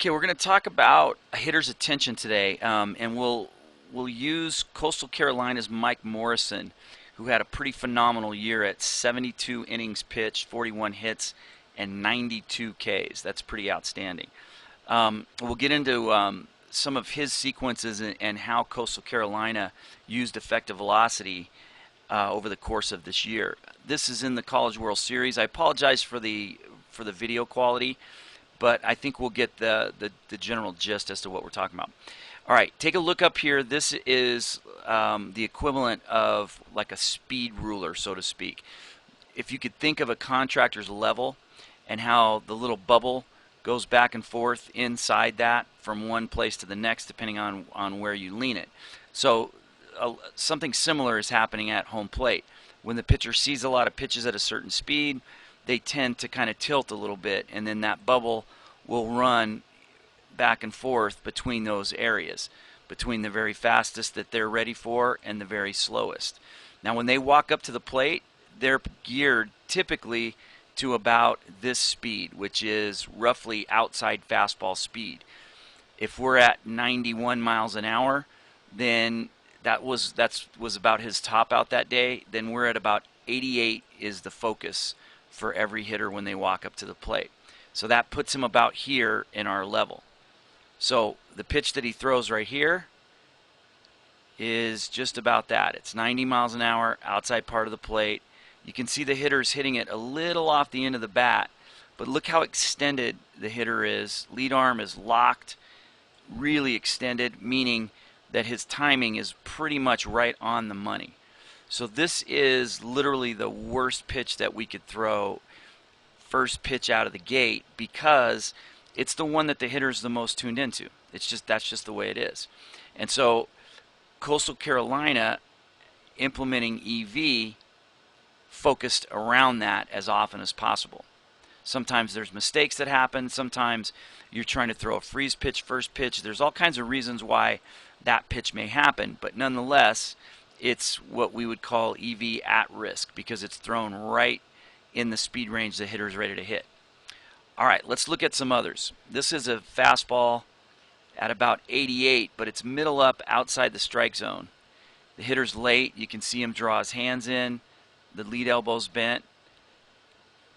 Okay, we're going to talk about a hitter's attention today, and we'll use Coastal Carolina's Mike Morrison, who had a pretty phenomenal year at 72 innings pitched, 41 hits, and 92 Ks. That's pretty outstanding. We'll get into some of his sequences and how Coastal Carolina used effective velocity over the course of this year. This is in the College World Series. I apologize for the video quality, but I think we'll get the general gist as to what we're talking about. All right, take a look up here. This is the equivalent of like a speed ruler, so to speak. If you could think of a contractor's level and how the little bubble goes back and forth inside that from one place to the next depending on where you lean it. So something similar is happening at home plate. When the pitcher sees a lot of pitches at a certain speed, they tend to kind of tilt a little bit, and then that bubble will run back and forth between those areas, between the very fastest that they're ready for and the very slowest. Now when they walk up to the plate, they're geared typically to about this speed, which is roughly outside fastball speed. If we're at 91 miles an hour, then that was about his top out that day. Then we're at about 88 is the focus for every hitter when they walk up to the plate. So that puts him about here in our level. So the pitch that he throws right here is just about that. It's 90 miles an hour, outside part of the plate. You can see the hitter's hitting it a little off the end of the bat, but look how extended the hitter is. Lead arm is locked, really extended, meaning that his timing is pretty much right on the money. So this is literally the worst pitch that we could throw first pitch out of the gate because it's the one that the hitter is the most tuned into. That's just the way it is. And so Coastal Carolina implementing EV focused around that as often as possible. Sometimes there's mistakes that happen. Sometimes you're trying to throw a freeze pitch, first pitch. There's all kinds of reasons why that pitch may happen, but nonetheless, it's what we would call EV at risk because it's thrown right in the speed range the hitter's ready to hit. All right, let's look at some others. This is a fastball at about 88, but it's middle up outside the strike zone. The hitter's late. You can see him draw his hands in. The lead elbow's bent.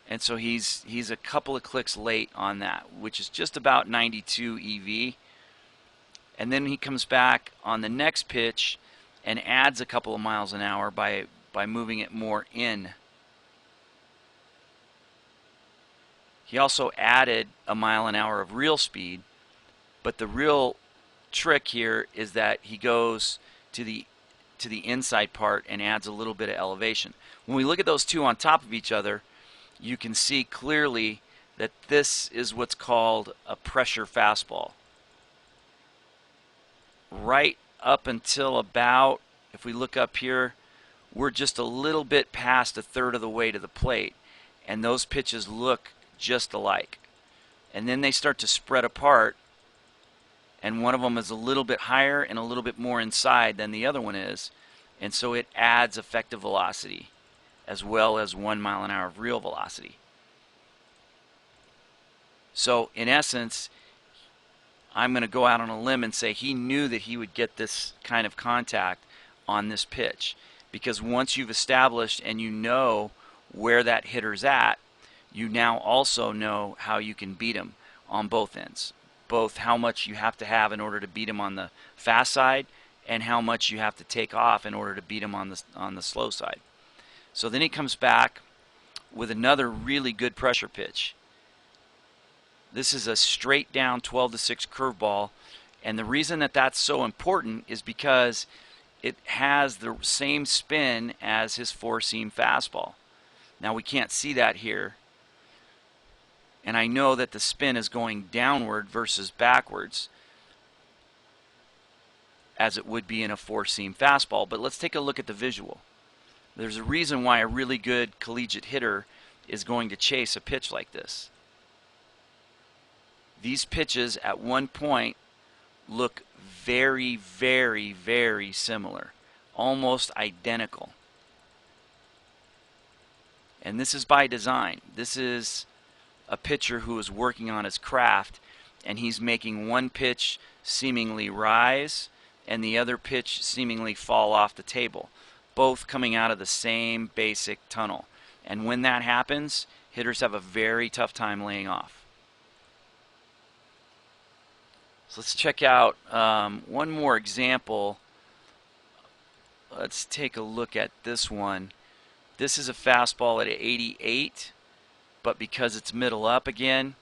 And so he's a couple of clicks late on that, which is just about 92 EV. And then he comes back on the next pitch and adds a couple of miles an hour by moving it more in. He also added a mile an hour of real speed, but the real trick here is that he goes to the inside part and adds a little bit of elevation. When we look at those two on top of each other, you can see clearly that this is what's called a pressure fastball. Right up until about, if we look up here, we're just a little bit past a third of the way to the plate, and those pitches look just alike. And then they start to spread apart, and one of them is a little bit higher and a little bit more inside than the other one is, and so it adds effective velocity as well as 1 mile an hour of real velocity. So in essence, I'm going to go out on a limb and say he knew that he would get this kind of contact on this pitch, because once you've established and you know where that hitter's at, you now also know how you can beat him on both ends. Both how much you have to have in order to beat him on the fast side and how much you have to take off in order to beat him on the slow side. So then he comes back with another really good pressure pitch. This is a straight down 12-6 curveball, and the reason that that's so important is because it has the same spin as his four-seam fastball. Now we can't see that here, and I know that the spin is going downward versus backwards as it would be in a four-seam fastball, but let's take a look at the visual. There's a reason why a really good collegiate hitter is going to chase a pitch like this. These pitches at one point look very, very, very similar, almost identical. And this is by design. This is a pitcher who is working on his craft and he's making one pitch seemingly rise and the other pitch seemingly fall off the table, both coming out of the same basic tunnel. And when that happens, hitters have a very tough time laying off. So let's check out one more example. Let's take a look at this one. This is a fastball at 88, but because it's middle up again,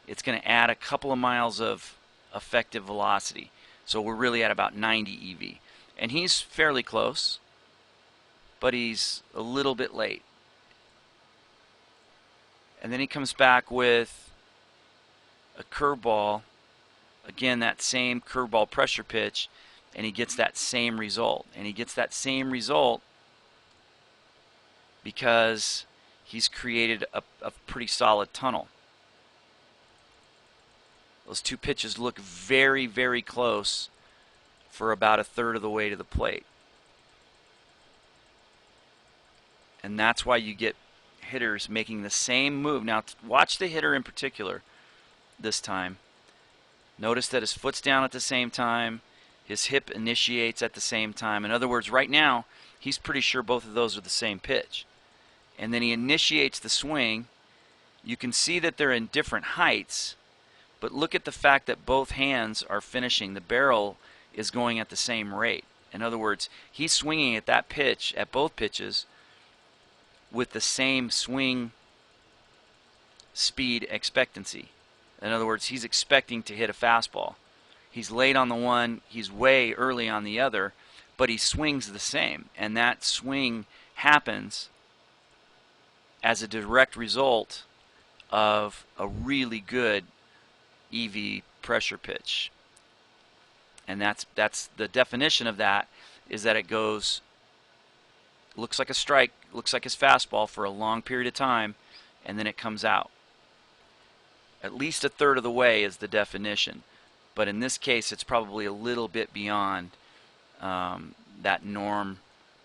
it's going to add a couple of miles of effective velocity. So we're really at about 90 EV. And he's fairly close, but he's a little bit late. And then he comes back with a curveball, again that same curveball pressure pitch, and he gets that same result. And he gets that same result because he's created a pretty solid tunnel. Those two pitches look very, very close for about a third of the way to the plate. And that's why you get hitters making the same move. Now watch the hitter in particular this time. Notice that his foot's down at the same time. His hip initiates at the same time. In other words, right now, he's pretty sure both of those are the same pitch. And then he initiates the swing. You can see that they're in different heights, but look at the fact that both hands are finishing. The barrel is going at the same rate. In other words, he's swinging at that pitch, at both pitches, with the same swing speed expectancy. In other words, he's expecting to hit a fastball. He's late on the one, he's way early on the other, but he swings the same. And that swing happens as a direct result of a really good EV pressure pitch. And that's the definition of that, is that it goes, looks like a strike, looks like his fastball for a long period of time, and then it comes out. At least a third of the way is the definition. But in this case, it's probably a little bit beyond that norm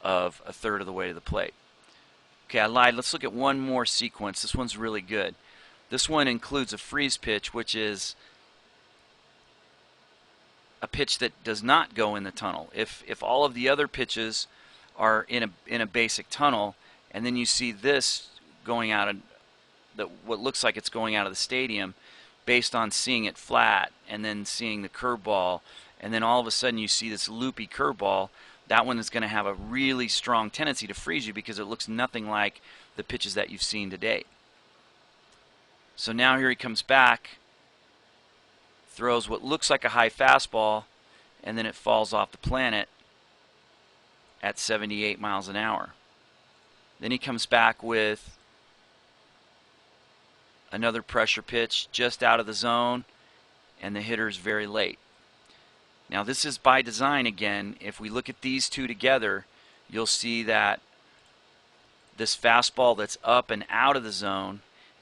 of a third of the way to the plate. Okay, I lied. Let's look at one more sequence. This one's really good. This one includes a freeze pitch, which is a pitch that does not go in the tunnel. If all of the other pitches are in a basic tunnel, and then you see this going out of what looks like it's going out of the stadium, based on seeing it flat and then seeing the curveball, and then all of a sudden you see this loopy curveball, that one is going to have a really strong tendency to freeze you because it looks nothing like the pitches that you've seen to date. So now here he comes back, throws what looks like a high fastball, and then it falls off the planet at 78 miles an hour. Then he comes back with another pressure pitch just out of the zone, and the hitter's very late. Now this is by design again. If we look at these two together, you'll see that this fastball that's up and out of the zone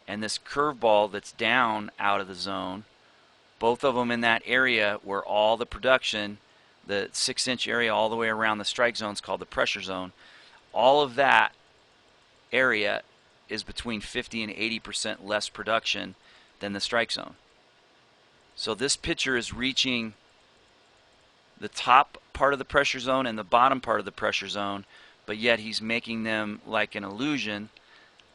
and this curveball that's down out of the zone, both of them in that area where all the production, the 6-inch area all the way around the strike zone is called the pressure zone, all of that area is between 50 and 80% less production than the strike zone. So this pitcher is reaching the top part of the pressure zone and the bottom part of the pressure zone, but yet he's making them, like an illusion,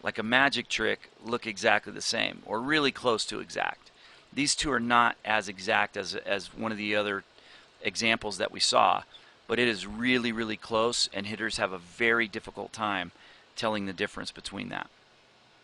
like a magic trick, look exactly the same, or really close to exact. These two are not as exact as one of the other examples that we saw, but it is really, really close, and hitters have a very difficult time telling the difference between that.